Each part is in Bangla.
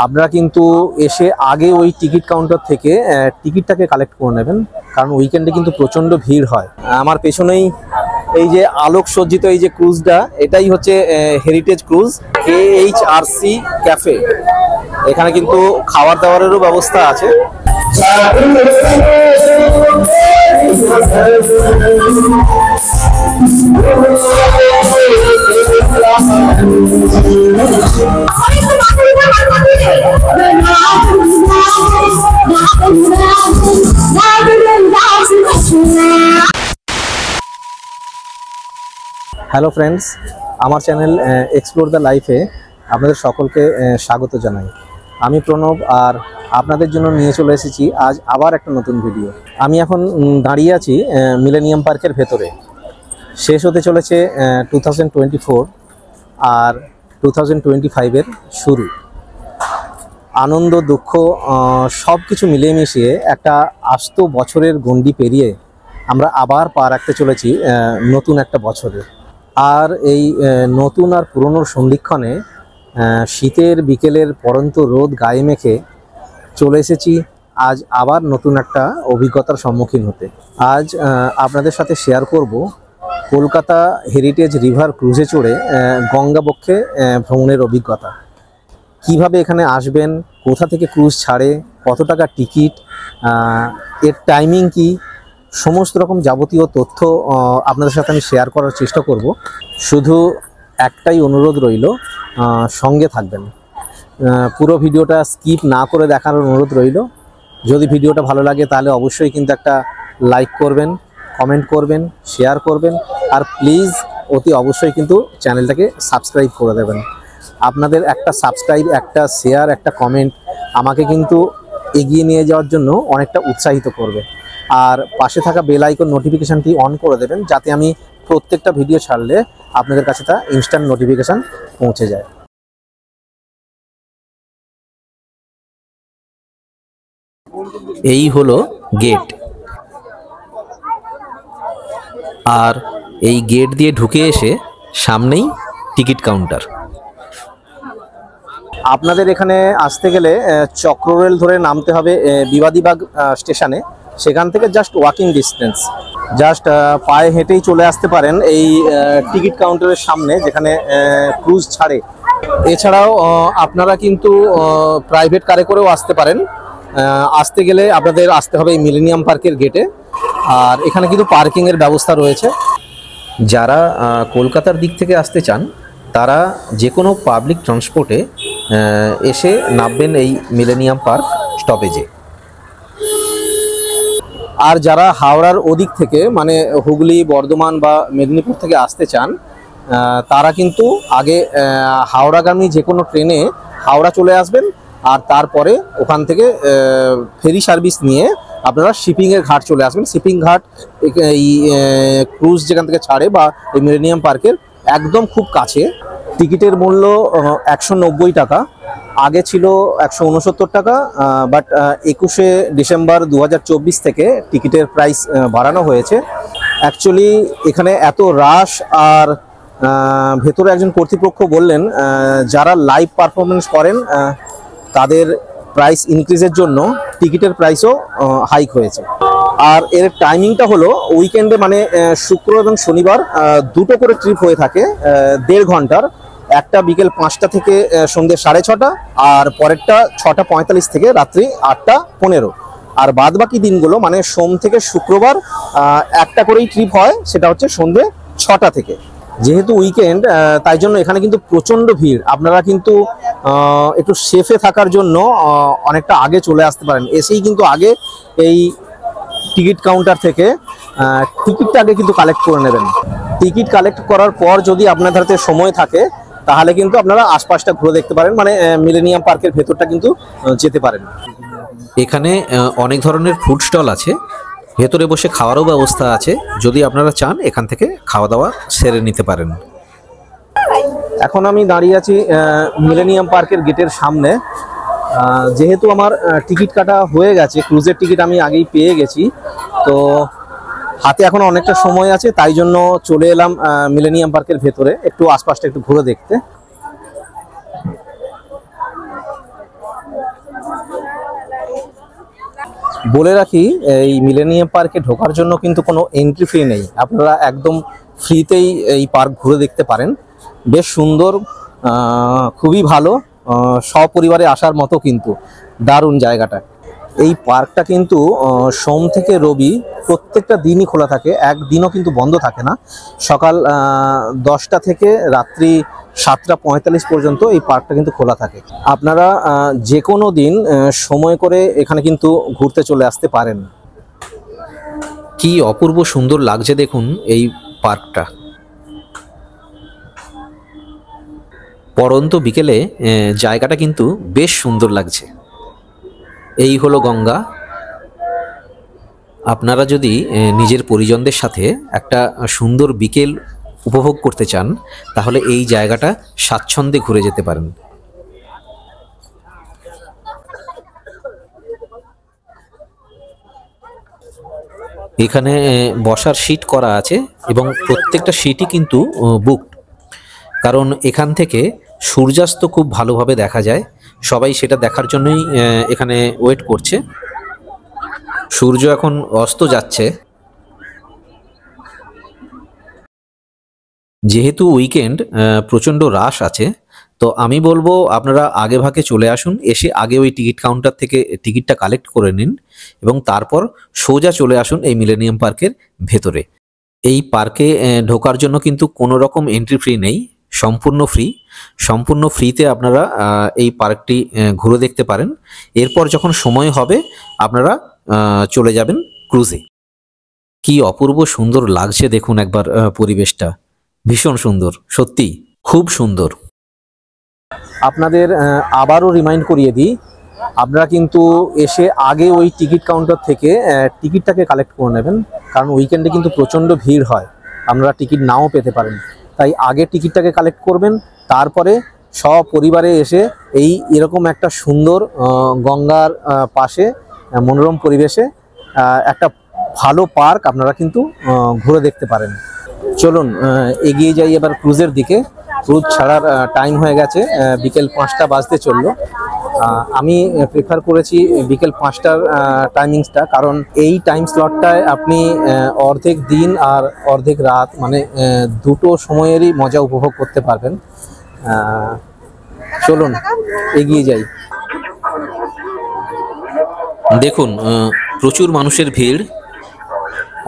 আপনারা কিন্তু এসে আগে ওই টিকিট কাউন্টার থেকে টিকিটটাকে কালেক্ট করে নেবেন, কারণ উইকেন্ডে কিন্তু প্রচণ্ড ভিড় হয়। আমার পেছনেই এই যে আলোক সজ্জিত এই যে ক্রুজটা, এটাই হচ্ছে হেরিটেজ ক্রুজ KHRC ক্যাফে। এখানে কিন্তু খাবার দাবারেরও ব্যবস্থা আছে। হ্যালো ফ্রেন্ডস, আমার চ্যানেল এক্সপ্লোর দ্য লাইফে আপনাদের সকলকে স্বাগত জানাই। আমি প্রণব, আর আপনাদের জন্য নিয়ে চলে এসেছি আজ আবার একটা নতুন ভিডিও। আমি এখন দাঁড়িয়ে আছি মিলেনিয়াম পার্কের ভেতরে। শেষ হতে চলেছে 2024 আর 2025-এর শুরু। আনন্দ দুঃখ সব কিছু মিলিয়ে মিশিয়ে একটা আস্ত বছরের গণ্ডি পেরিয়ে আমরা আবার পা রাখতে চলেছি নতুন একটা বছরে। আর এই নতুন আর পুরনোর সন্ধিক্ষণে শীতের বিকেলের পরন্ত রোদ গায়ে মেখে চলে এসেছি আজ আবার নতুন একটা অভিজ্ঞতার সম্মুখীন হতে। আজ আপনাদের সাথে শেয়ার করব কলকাতা হেরিটেজ রিভার ক্রুজে চড়ে গঙ্গাবক্ষে ভ্রমণের অভিজ্ঞতা। কিভাবে এখানে আসবেন, কোথা থেকে ক্রুজ ছাড়ে, কত টাকা টিকিট, এর টাইমিং কি, সমস্ত রকম যাবতীয় তথ্য আপনাদের সাথে আমি শেয়ার করার চেষ্টা করব। শুধু একটাই অনুরোধ রইল, সঙ্গে থাকবেন। পুরো ভিডিওটা স্কিপ না করে দেখার অনুরোধ রইল। যদি ভিডিওটা ভালো লাগে তাহলে অবশ্যই কিন্তু একটা লাইক করবেন, কমেন্ট করবেন, শেয়ার করবেন, আর প্লিজ অতি অবশ্যই কিন্তু চ্যানেলটাকে সাবস্ক্রাইব করে দেবেন। আপনাদের একটা সাবস্ক্রাইব, একটা শেয়ার, একটা কমেন্ট আমাকে কিন্তু এগিয়ে নিয়ে যাওয়ার জন্য অনেকটা উৎসাহিত করবে। আর পাশে থাকা বেল আইকন নোটিফিকেশানটি অন করে দেবেন, যাতে আমি প্রত্যেকটা ভিডিও ছাড়লে আপনাদের কাছে তা ইনস্ট্যান্ট নোটিফিকেশান পৌঁছে যায়। এই হলো গেট, আর এই গেট দিয়ে ঢুকে এসে সামনেই টিকিট কাউন্টার। আপনাদের এখানে আসতে গেলে চক্ররেল ধরে নামতে হবে বিবাদীবাগ স্টেশনে। সেখান থেকে জাস্ট ওয়াকিং ডিস্টেন্স, জাস্ট পায়ে হেঁটেই চলে আসতে পারেন এই টিকিট কাউন্টারের সামনে, যেখানে ক্রুজ ছাড়ে। এছাড়াও আপনারা কিন্তু প্রাইভেট কারে করেও আসতে পারেন। আসতে গেলে আপনাদের আসতে হবে এই মিলেনিয়াম পার্কের গেটে, আর এখানে কিন্তু পার্কিংয়ের ব্যবস্থা রয়েছে। যারা কলকাতার দিক থেকে আসতে চান তারা যে কোনো পাবলিক ট্রান্সপোর্টে এসে নামবেন এই মিলেনিয়াম পার্ক স্টপেজে। আর যারা হাওড়ার ওদিক থেকে, মানে হুগলি, বর্ধমান বা মেদিনীপুর থেকে আসতে চান, তারা কিন্তু আগে হাওড়াগামী যে কোনো ট্রেনে হাওড়া চলে আসবেন, আর তারপরে ওখান থেকে ফেরি সার্ভিস নিয়ে আপনারা শিপিংয়ের ঘাট চলে আসবেন। শিপিং ঘাট এই ক্রুজ যেখান থেকে ছাড়ে বা এই মিলেনিয়াম পার্কের একদম খুব কাছে। টিকিটের মূল্য 190 টাকা, আগে ছিল 169 টাকা, বাট 21শে ডিসেম্বর 2024 থেকে টিকিটের প্রাইস বাড়ানো হয়েছে। অ্যাকচুয়ালি এখানে এত রাশ, আর ভেতরে একজন কর্তৃপক্ষ বললেন যারা লাইভ পারফরমেন্স করেন তাদের প্রাইস ইনক্রিজের জন্য টিকিটের প্রাইসও হাইক হয়েছে। আর এর টাইমিংটা হলো উইকেন্ডে, মানে শুক্র এবং শনিবার দুটো করে ট্রিপ হয়ে থাকে 1.5 ঘন্টার। একটা বিকেল 5টা থেকে সন্ধ্যে 6:30, আর পরেরটা 6:45 থেকে রাত্রি 8:15। আর বাদ বাকি দিনগুলো, মানে সোম থেকে শুক্রবার একটা করেই ট্রিপ হয়, সেটা হচ্ছে সন্ধ্যে 6টা থেকে। যেহেতু উইকেন্ড, তাই জন্য এখানে কিন্তু প্রচণ্ড ভিড়। আপনারা কিন্তু একটু সেফে থাকার জন্য অনেকটা আগে চলে আসতে পারেন। এসেই কিন্তু আগে এই টিকিট কাউন্টার থেকে টিকিটটা আগে কিন্তু কালেক্ট করে নেবেন। টিকিট কালেক্ট করার পর যদি আপনার হাতে সময় থাকে তাহলে কিন্তু আপনারা আশপাশটা ঘুরে দেখতে পারেন, মানে মিলেনিয়াম পার্কের ভেতরটা কিন্তু যেতে পারেন। এখানে অনেক ধরনের ফুড স্টল আছে, ভেতরে বসে খাওয়ারও ব্যবস্থা আছে। যদি আপনারা চান এখান থেকে খাওয়া দাওয়া সেরে নিতে পারেন। এখন আমি দাঁড়িয়ে আছি মিলেনিয়াম পার্কের গেটের সামনে। যেহেতু আমার টিকিট কাটা হয়ে গেছে, ক্রুজের টিকিট আমি আগেই পেয়ে গেছি, তো হাতে এখন অনেকটা সময় আছে, তাই জন্য চলে এলাম মিলেনিয়াম পার্কের ভেতরে একটু আশপাশটা একটু ঘুরে দেখতে। বলে রাখি, এই মিলেনিয়াম পার্কে ঢোকার জন্য কিন্তু কোনো এন্ট্রি ফি নেই, আপনারা একদম ফ্রিতেই এই পার্ক ঘুরে দেখতে পারেন। বেশ সুন্দর, খুবই ভালো, সপরিবারে আসার মতো কিন্তু দারুণ জায়গাটা। এই পার্কটা কিন্তু সোম থেকে রবি প্রত্যেকটা দিনই খোলা থাকে, একদিনও কিন্তু বন্ধ থাকে না। সকাল 10টা থেকে রাত্রি 7টা 45 পর্যন্ত এই পার্কটা কিন্তু খোলা থাকে। আপনারা যে কোনো দিন সময় করে এখানে কিন্তু ঘুরতে চলে আসতে পারেন। কি অপূর্ব সুন্দর লাগছে দেখুন এই পার্কটা। পরন্ত বিকেলে জায়গাটা কিন্তু বেশ সুন্দর লাগছে। এই হলো গঙ্গা। আপনারা যদি নিজের পরিজনদের সাথে একটা সুন্দর বিকেল উপভোগ করতে চান তাহলে এই জায়গাটা স্বাচ্ছন্দ্যে ঘুরে যেতে পারেন। এখানে বসার সিট করা আছে এবং প্রত্যেকটা সিটই কিন্তু বুকড, কারণ এখান থেকে সূর্যাস্ত খুব ভালোভাবে দেখা যায়। সবাই সেটা দেখার জন্যই এখানে ওয়েট করছে। সূর্য এখন অস্ত যাচ্ছে। যেহেতু উইকেন্ড, প্রচণ্ড রাশ আছে, তো আমি বলবো আপনারা আগে ভাগে চলে আসুন, এসে আগে ওই টিকিট কাউন্টার থেকে টিকিটটা কালেক্ট করে নিন এবং তারপর সোজা চলে আসুন এই মিলেনিয়াম পার্কের ভেতরে। এই পার্কে ঢোকার জন্য কিন্তু কোনো রকম এন্ট্রি ফি নেই, সম্পূর্ণ ফ্রিতে আপনারা এই পার্কটি ঘুরে দেখতে পারেন। এরপর যখন সময় হবে আপনারা চলে যাবেন ক্রুজে। কি অপূর্ব সুন্দর লাগছে দেখুন একবার পরিবেশটা, ভীষণ সুন্দর, সত্যি খুব সুন্দর। আপনাদের আবারও রিমাইন্ড করিয়ে দিই, আপনারা কিন্তু এসে আগে ওই টিকিট কাউন্টার থেকে টিকিটটাকে কালেক্ট করে নেবেন, কারণ উইকেন্ডে কিন্তু প্রচণ্ড ভিড় হয়, আপনারা টিকিট নাও পেতে পারেন। তাই আগে টিকিটটাকে কালেক্ট করবেন, তারপরে সপরিবারে এসে এরকম একটা সুন্দর গঙ্গার পাশে মনোরম পরিবেশে একটা ভালো পার্ক আপনারা কিন্তু ঘুরে দেখতে পারেন। চলুন এগিয়ে যাই এবার ক্রুজের দিকে। ক্রুজ ছাড়ার টাইম হয়ে গেছে, বিকেল 5টা বাজতে চললো। আমি প্রেফার করেছি বিকেল 5টার টাইমিংসটা, কারণ এই টাইম স্লটটায় আপনি অর্ধেক দিন আর অর্ধেক রাত মানে দুটো সময়েরই মজা উপভোগ করতে পারবেন। চলুন এগিয়ে যাই। দেখুন প্রচুর মানুষের ভিড়,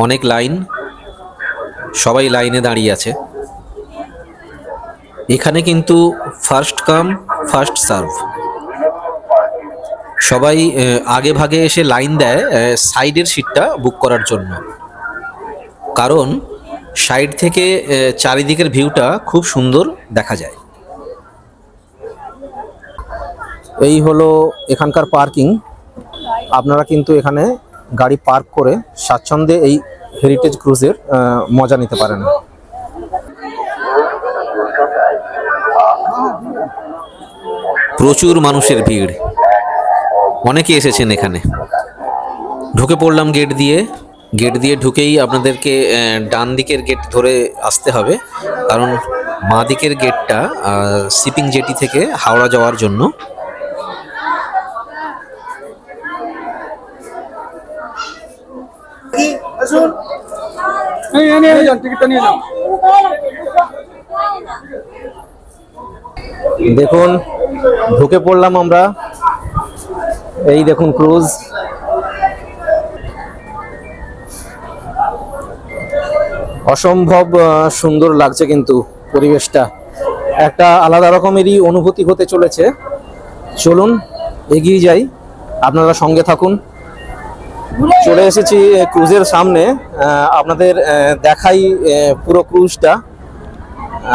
অনেক লাইন, সবাই লাইনে দাঁড়িয়ে আছে। এখানে কিন্তু ফার্স্ট কাম ফার্স্ট সার্ভ, সবাই আগে ভাগে এসে লাইন দেয় সাইডের সিটটা বুক করার জন্য, কারণ সাইড থেকে চারিদিকের ভিউটা খুব সুন্দর দেখা যায়। এই হলো এখানকার পার্কিং। আপনারা কিন্তু এখানে গাড়ি পার্ক করে স্বাচ্ছন্দ্যে এই হেরিটেজ ক্রুজের মজা নিতে পারেন। প্রচুর মানুষের ভিড়, অনেকে এসেছেন এখানে। ঢুকে পড়লাম গেট দিয়ে ঢুকেই আপনাদেরকে ডান দিকের গেট ধরে আসতে হবে, কারণ বাঁ দিকের গেটটা শিপিং জেটি থেকে হাওড়া যাওয়ার জন্য। দেখুন ঢুকে পড়লাম আমরা, এই দেখুন ক্রুজ। অসম্ভব সুন্দর লাগছে কিন্তু পরিবেশটা, একটা আলাদা রকমেরই অনুভূতি হতে চলেছে। চলুন এগিয়ে যাই, আপনারা সঙ্গে থাকুন। চলে এসেছি ক্রুজের সামনে, আপনাদের দেখাই পুরো ক্রুজটা।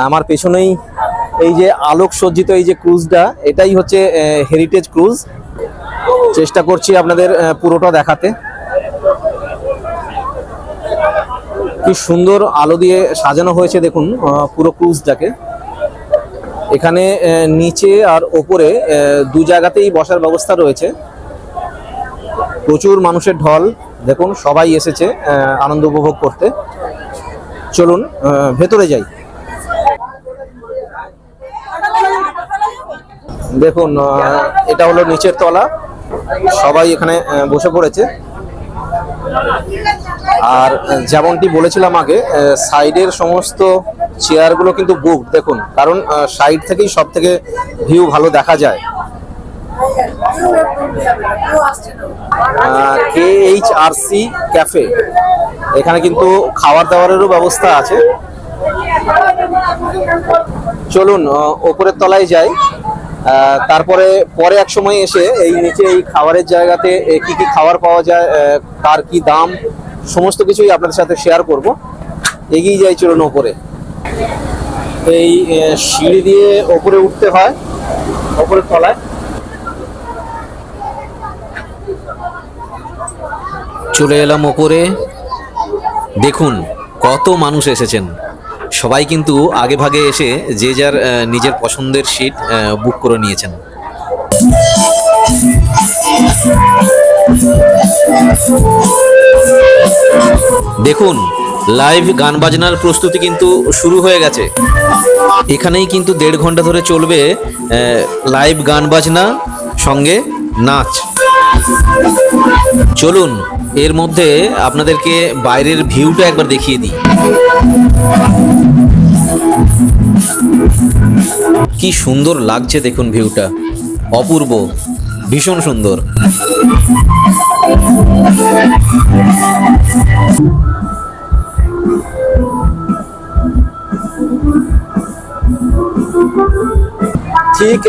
আমার পেছনেই এই যে আলোক সজ্জিত এই যে ক্রুজটা, এটাই হচ্ছে হেরিটেজ ক্রুজ। চেষ্টা করছি আপনাদের পুরোটা দেখাতে। কি সুন্দর আলো দিয়ে সাজানো হয়েছে দেখুন পুরো ক্রুজটাকে। এখানে নিচে আর ওপরে দু জায়গাতেই বসার ব্যবস্থা রয়েছে। প্রচুর মানুষের ঢল, দেখুন সবাই এসেছে আনন্দ উপভোগ করতে। চলুন ভেতরে যাই। দেখুন এটা হলো নিচের তলা, সবাই এখানে বসে পড়েছে। আর যেমনটি বলেছিলাম আগে, সাইডের সমস্ত চেয়ারগুলো কিন্তু বুকড দেখুন, কারণ সাইড থেকেই সব থেকে ভিউ ভালো দেখা যায়। KHRC ক্যাফে, এখানে কিন্তু খাবার দাবারেরও ব্যবস্থা আছে। চলুন ওপরের তলায় যাই, তারপরে পরে এক সময় এসে এই নিচে এই খাবারের জায়গাতে কি কি খাবার পাওয়া যায়, তার কি দাম, সমস্ত কিছুই আপনাদের সাথে শেয়ার করব। এগিয়ে যাই চলুন ওপরে। এই সিঁড়ি দিয়ে ওপরে উঠতে হয়, ওপরের তলায়। চলে এলাম ওপরে। দেখুন কত মানুষ এসেছেন, সবাই কিন্তু আগে ভাগে এসে যে যার নিজের পছন্দের সিট বুক করে নিয়েছেন। দেখুন লাইভ গান বাজনার প্রস্তুতি কিন্তু শুরু হয়ে গেছে। এখানেই কিন্তু 1.5 ঘন্টা ধরে চলবে লাইভ গান বাজনা সঙ্গে নাচ। চলুন এর মধ্যে আপনাদেরকে বাইরের ভিউটা একবার দেখিয়ে দিই। কি সুন্দর লাগছে দেখুন, ভিউটা অপূর্ব, ভীষণ সুন্দর। ঠিক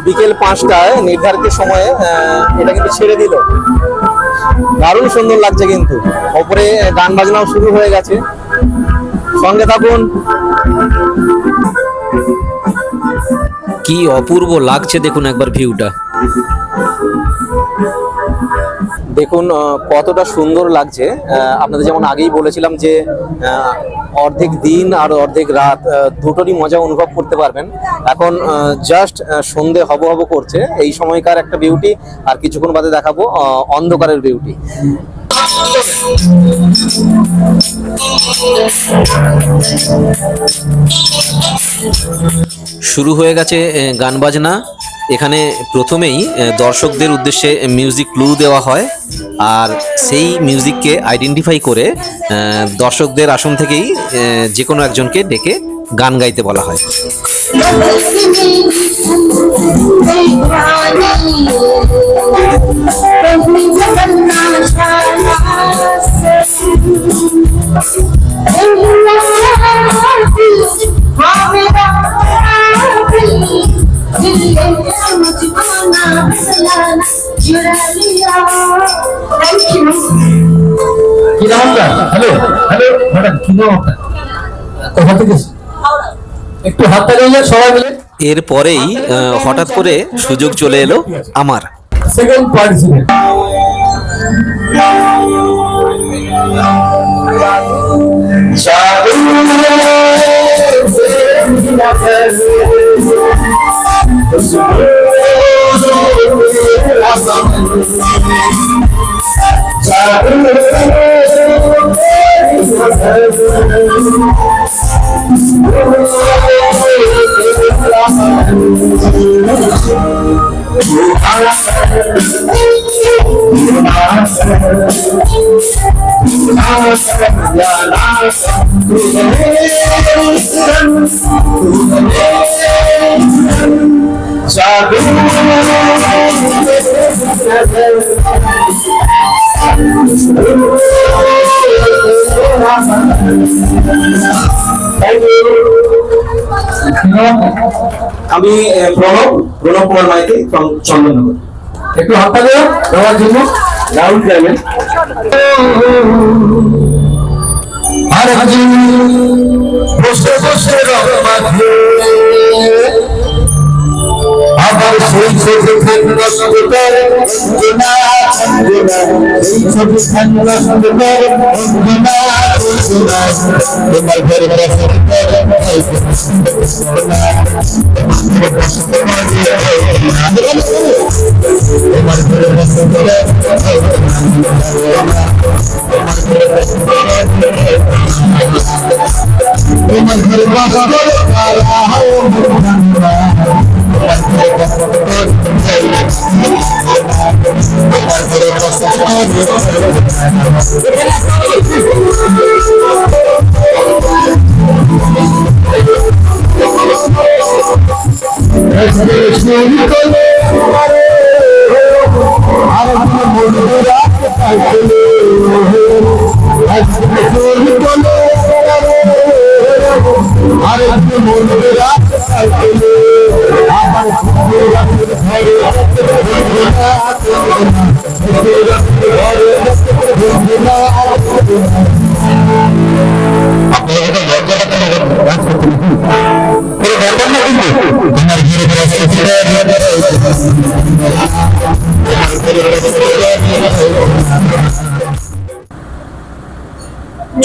বিকেল 5টায় নির্ধারিত সময়ে এটা কিন্তু ছেড়ে দিল। দারুণ সুন্দর লাগছে, কিন্তু ওপরে গান বাজনাও শুরু হয়ে গেছে। সঙ্গে থাকুন। কি অপূর্ব লাগছে দেখুন একবার ভিউটা। দেখুন কতটা সুন্দর লাগছে। আপনাদের যেমন আগেই বলেছিলাম যে অর্ধেক দিন আর অর্ধেক রাত দুটোরই মজা অনুভব করতে পারবেন। এখন জাস্ট সন্ধে হব হব করছে, এই সময়কার একটা বিউটি। আর কিছুক্ষণ বাদে দেখাবো অন্ধকারের বিউটি। শুরু হয়ে গেছে গান বাজনা। এখানে প্রথমেই দর্শকদের উদ্দেশ্যে মিউজিক ক্লু দেওয়া হয়, আর সেই মিউজিককে আইডেন্টিফাই করে দর্শকদের আসন থেকেই যে কোনো একজনকে ডেকে গান গাইতে বলা হয়। কি নাম আপনার? হ্যালো হ্যালো ম্যাডাম, কি নাম আপনার? কোথা থেকে? একটু হাত তালিয়ে সবাই মিলে। এরপরেই হঠাৎ করে সুযোগ চলে এলো আমার। Second participant. আমি প্রণব কুমার মাইতি ফ্রম চন্দননগর। একটু হাত তালিয়ে দেওয়ার জন্য রাহুল ক্লাইমেট। আর আজি বসে বসে রহমাতে আবার সেই ছবি নষ্ট করে অঞ্জনা অঞ্জনা, সেই ছবি নষ্ট করে অঞ্জনা অঞ্জনা, তোমার ঘরে বসে তোমার ঘরে বসে তোমার ঘরে বসে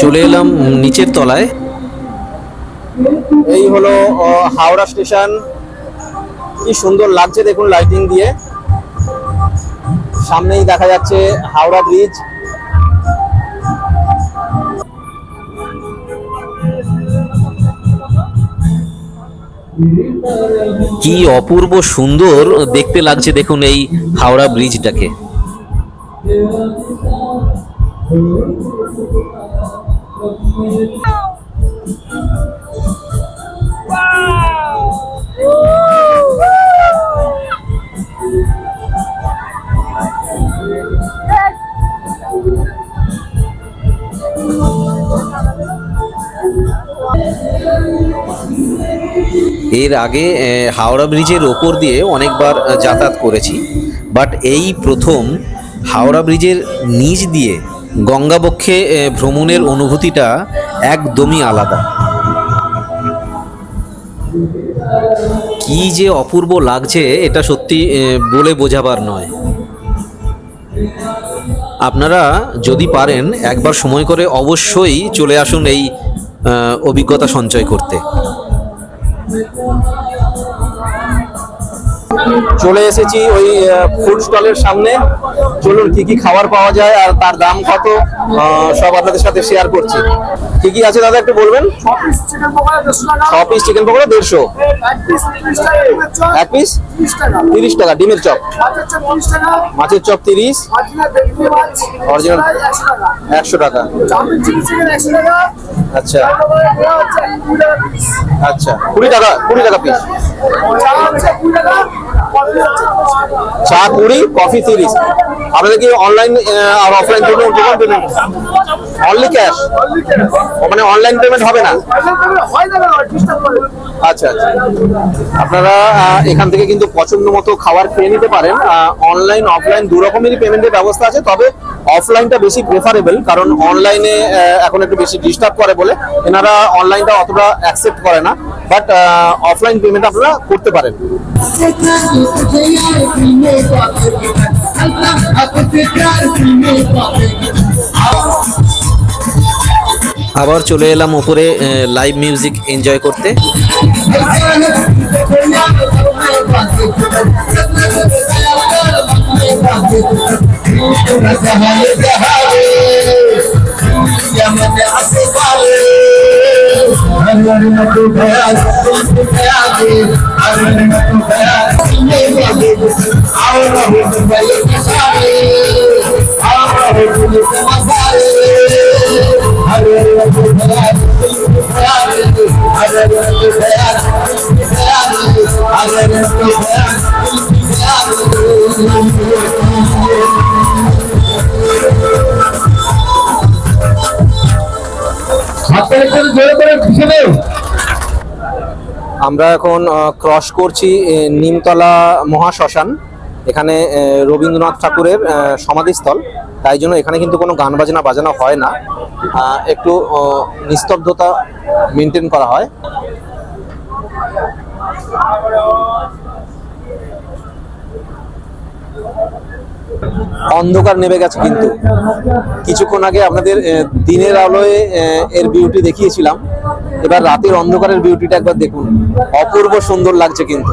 চলে এলাম নিচের তলায়। এই হলো হাওড়া স্টেশন। কি সুন্দর লাগছে দেখুন লাইটিং দিয়ে। সামনেই দেখা যাচ্ছে হাওড়া ব্রিজ। কি অপূর্ব সুন্দর দেখতে লাগছে দেখুন এই হাওড়া ব্রিজটাকে। এর আগে হাওড়া ব্রিজের ওপর দিয়ে অনেকবার যাতায়াত করেছি, বাট এই প্রথম হাওড়া ব্রিজের নিচ দিয়ে গঙ্গাবক্ষে ভ্রমণের অনুভূতিটা একদমই আলাদা। কি যে অপূর্ব লাগছে এটা সত্যি বলে বোঝাবার নয়। আপনারা যদি পারেন একবার সময় করে অবশ্যই চলে আসুন এই অভিজ্ঞতা সঞ্চয় করতে। চলে এসেছি ওই ফুড স্টলের সামনে। চলুন কি কি খাবার পাওয়া যায় আর তার দাম কত সব আপনাদের সাথে শেয়ার করছি। কি কি আছে দাদা একটু বলবেন? 6 পিস চিকেন পকোড়া 150, এক পিস 30 টাকা। ডিমের চপ, মাছের চপ 30, অরিজিনাল 100 টাকা। আচ্ছা আচ্ছা 20 টাকা পিস। চা 20, কফি 30। আপনাদের কি অনলাইন আর অফলাইন পেমেন্ট অনলি ক্যাশ? মানে অনলাইন পেমেন্ট হবে না? আচ্ছা আচ্ছা। আপনারা এখান থেকে কিন্তু পছন্দ মতো খাবার খেয়ে নিতে পারেন। অনলাইন অফলাইন দু রকমেরই পেমেন্টের ব্যবস্থা আছে, তবে অফলাইনটা বেশি প্রেফারেবল, কারণ অনলাইনে এখন একটু বেশি ডিস্টার্ব করে বলে এনারা অনলাইনটা অতটা অ্যাকসেপ্ট করে না, বাট অফলাইন পেমেন্ট আপনারা করতে পারেন। আবার চলে এলাম উপরে লাইভ মিউজিক এনজয় করতে। আমরা এখন ক্রস করছি নিমতলা মহাশ্মশান। এখানে রবীন্দ্রনাথ ঠাকুরের সমাধিস্থল, তাই জন্য এখানে কিন্তু কোনো গান বাজনা বাজানো হয় না, একটু নিস্তব্ধতা মেনটেন করা হয়। অন্ধকার নেমে গেছে, কিন্তু কিছুক্ষণ আগে আপনাদের দিনের আলোয় এর বিউটি দেখিয়েছিলাম, এবার রাতের অন্ধকারের বিউটিটা একবার দেখুন, অপূর্ব সুন্দর লাগছে কিন্তু।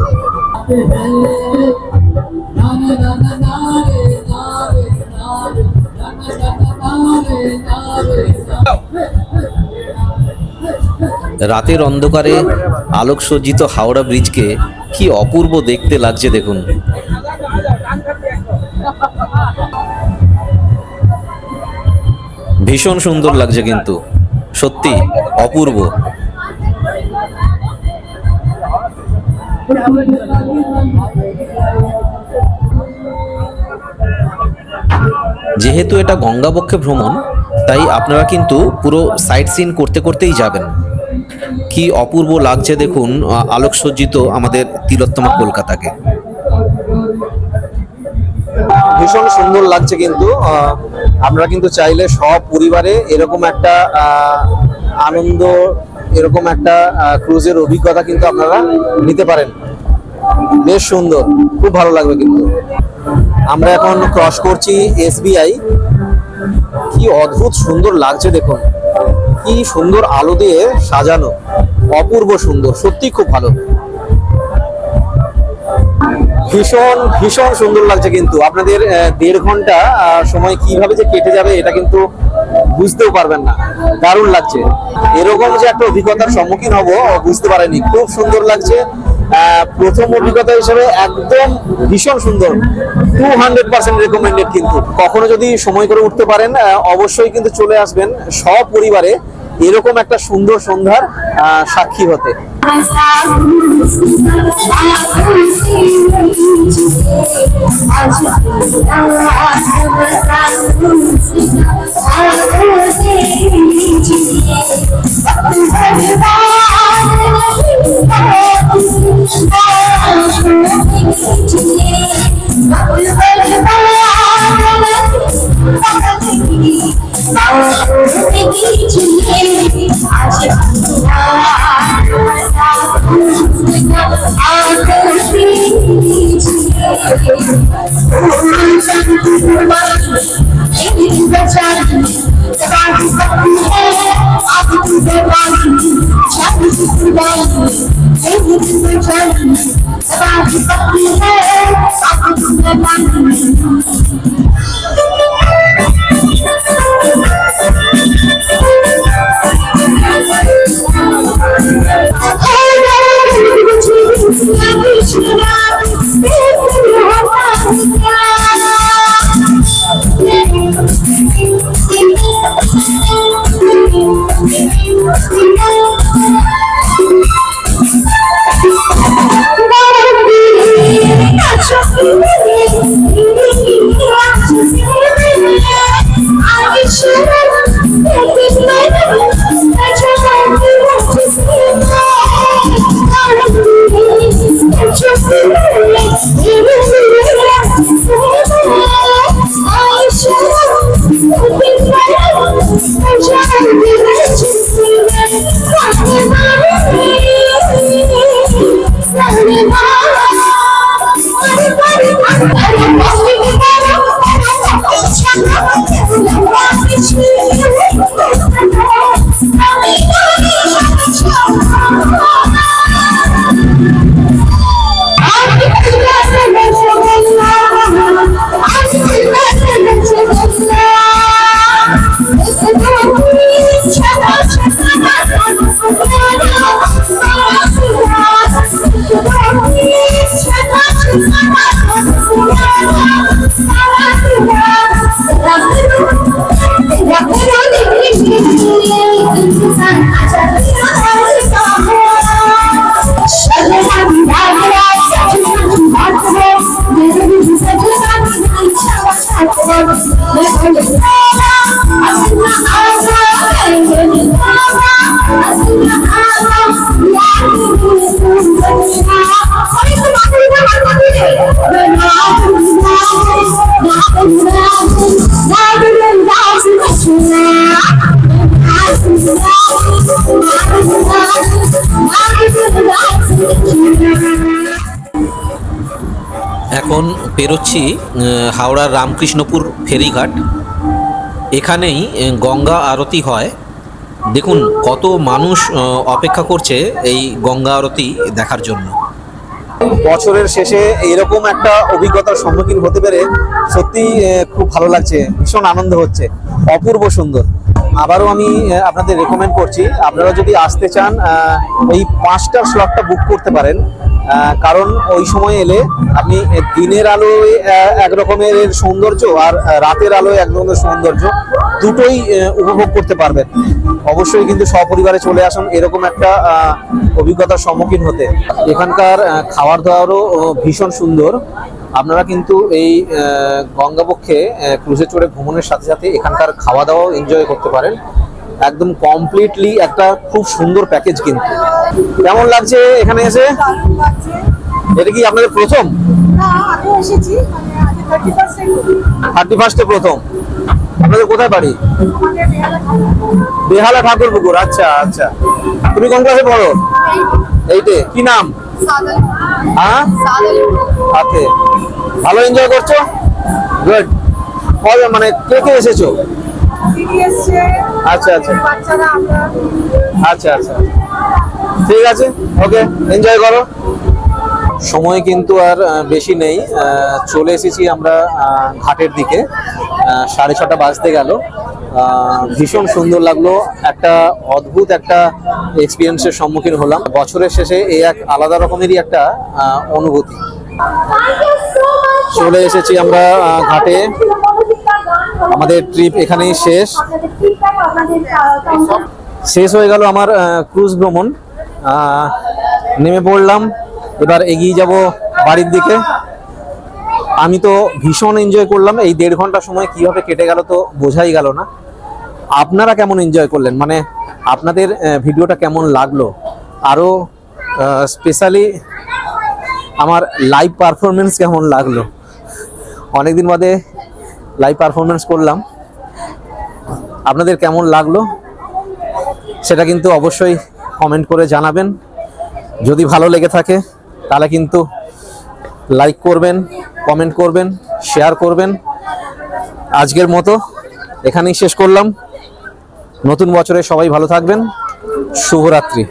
রাতের অন্ধকারে আলোকসজ্জিত হাওড়া ব্রিজকে কি অপূর্ব দেখতে লাগছে দেখুন। ভীষণ সুন্দর লাগছে কিন্তু, সত্যি অপূর্ব। যেহেতু এটা গঙ্গাবক্ষে ভ্রমণ, তাই আপনারা কিন্তু পুরো সাইট সিন করতে করতেই যাবেন। কি অপূর্ব লাগছে দেখুন আলোকসজ্জিত আমাদের তিলোত্তমা কলকাতাকে। ভীষণ সুন্দর লাগছে কিন্তু আপনারা কিন্তু চাইলে সব পরিবারে এরকম একটা আনন্দ, এরকম একটা ক্রুজের অভিজ্ঞতা কিন্তু আপনারা নিতে পারেন। বেশ সুন্দর, খুব ভালো লাগবে কিন্তু। আমরা এখন ক্রস করছি SBI। কি অদ্ভুত সুন্দর লাগছে দেখুন, কি সুন্দর আলো দিয়ে সাজানো, অপূর্ব সুন্দর, সত্যি খুব ভালো, ভীষণ ভীষণ সুন্দর লাগছে কিন্তু। আপনাদের 1.5 ঘন্টা সময় কিভাবে যে কেটে যাবে এটা কিন্তু বুঝতেও পারবেন না, দারুণ লাগছে। এরকম যে একটা অভিজ্ঞতার সম্মুখীন হব বুঝতে পারিনি, খুব সুন্দর লাগছে। প্রথম অভিজ্ঞতা হিসেবে একদম ভীষণ সুন্দর, 200% রেকমেন্ডেড। কিন্তু কখনো যদি সময় করে উঠতে পারেন অবশ্যই কিন্তু চলে আসবেন সপরিবারে এরকম একটা সুন্দর সন্ধ্যার সাক্ষী হতে। এখন পেরোচ্ছি হাওড়ার রামকৃষ্ণপুর ফেরিঘাট। এখানেই গঙ্গা আরতি হয়। দেখুন কত মানুষ অপেক্ষা করছে এই গঙ্গা আরতি দেখার জন্য। বছরের শেষে এরকম একটা অভিজ্ঞতার সম্মুখীন হতে পেরে সত্যি খুব ভালো লাগছে, ভীষণ আনন্দ হচ্ছে, অপূর্ব সুন্দর। আবারও আমি আপনাদের রেকমেন্ড করছি, আপনারা যদি আসতে চান এই 5টার স্লটটা বুক করতে পারেন, কারণ ওই সময় এলে আপনি দিনের আলোয় এক রকমের সৌন্দর্য আর রাতের আলোয় এক ধরনের সৌন্দর্য দুটোই উপভোগ করতে পারবেন। অবশ্যই কিন্তু সপরিবারে চলে আসুন এরকম একটা অভিজ্ঞতার সম্মুখীন হতে। এখানকার খাবার দাবারও ভীষণ সুন্দর। আপনারা কিন্তু এই গঙ্গাবক্ষে ক্রুজে চড়ে ভ্রমণের সাথে সাথে এখানকার খাওয়া দাওয়াও এনজয় করতে পারেন। একদম কমপ্লিটলি একটা খুব সুন্দর প্যাকেজ। কিন্তু কেমন লাগছে এখানে এসে? এটা কি আপনাদের প্রথম? না, আগে এসেছি, মানে আগে 31-এ প্রথম। আপনাদের কোথায় বাড়ি? বেহালা ঠাকুরপুকুর। আচ্ছা আচ্ছা। তুমি কোন ক্লাসে পড়ো? 8-এ। কি নাম? হ্যাঁ, হাতে। ভালো এনজয় করছো? গুড। মানে কে কে এসেছো? আচ্ছা আচ্ছা আচ্ছা আচ্ছা, ঠিক আছে, ওকে, এনজয় করো। সময় কিন্তু আর বেশি নেই, চলে এসেছি আমরা ঘাটের দিকে। 6:30 বাজতে গেল। ভীষণ সুন্দর লাগলো, একটা অদ্ভুত একটা এক্সপিরিয়েন্সের সম্মুখীন হলাম। বছরের শেষে এই এক আলাদা রকমেরই একটা অনুভূতি। চলে এসেছি আমরা ঘাটে। আমাদের ট্রিপ এখানেই শেষ হয়ে গেল আমার ক্রুজ ভ্রমণ। নেমে পড়লাম, এবার এগিয়ে যাব বাড়ির দিকে। আমি তো ভীষণ এনজয় করলাম। এই 1.5 ঘন্টা সময় কিভাবে কেটে গেল তো বোঝাই গেল না। আপনারা কেমন এনজয় করলেন, মানে আপনাদের ভিডিওটা কেমন লাগলো? আরো স্পেশালি আমার লাইভ পারফরমেন্স কেমন লাগলো? অনেকদিন বাদে লাইভ পারফরমেন্স করলাম, আপনাদের কেমন লাগলো সেটা কিন্তু অবশ্যই কমেন্ট করে জানাবেন। যদি ভালো লেগে থাকে তাহলে কিন্তু লাইক করবেন, কমেন্ট করবেন, শেয়ার করবেন। আজকের মতো এখানেই শেষ করলাম। নতুন বছরে সবাই ভালো থাকবেন। শুভরাত্রি।